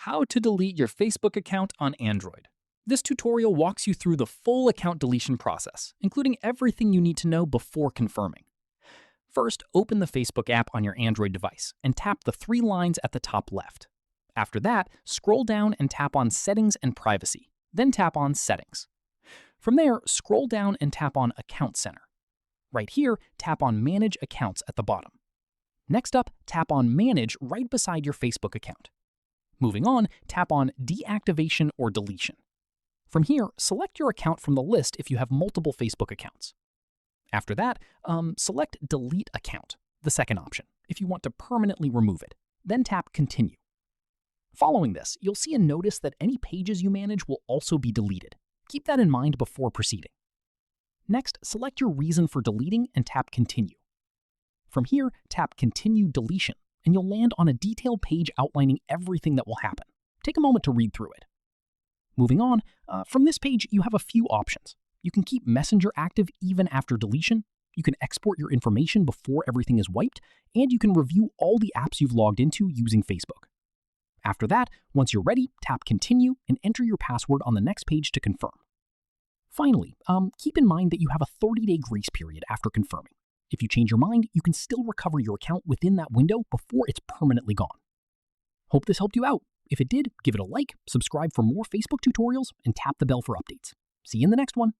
How to delete your Facebook account on Android. This tutorial walks you through the full account deletion process, including everything you need to know before confirming. First, open the Facebook app on your Android device and tap the three lines at the top left. After that, scroll down and tap on Settings and Privacy, then tap on Settings. From there, scroll down and tap on Account Center. Right here, tap on Manage Accounts at the bottom. Next up, tap on Manage right beside your Facebook account. Moving on, tap on Deactivation or Deletion. From here, select your account from the list if you have multiple Facebook accounts. After that, select Delete Account, the second option, if you want to permanently remove it. Then tap Continue. Following this, you'll see a notice that any pages you manage will also be deleted. Keep that in mind before proceeding. Next, select your reason for deleting and tap Continue. From here, tap Continue Deletion, and you'll land on a detailed page outlining everything that will happen. Take a moment to read through it. Moving on, from this page, you have a few options. You can keep Messenger active even after deletion, you can export your information before everything is wiped, and you can review all the apps you've logged into using Facebook. After that, once you're ready, tap Continue and enter your password on the next page to confirm. Finally, keep in mind that you have a 30-day grace period after confirming. If you change your mind, you can still recover your account within that window before it's permanently gone. Hope this helped you out. If it did, give it a like, subscribe for more Facebook tutorials, and tap the bell for updates. See you in the next one.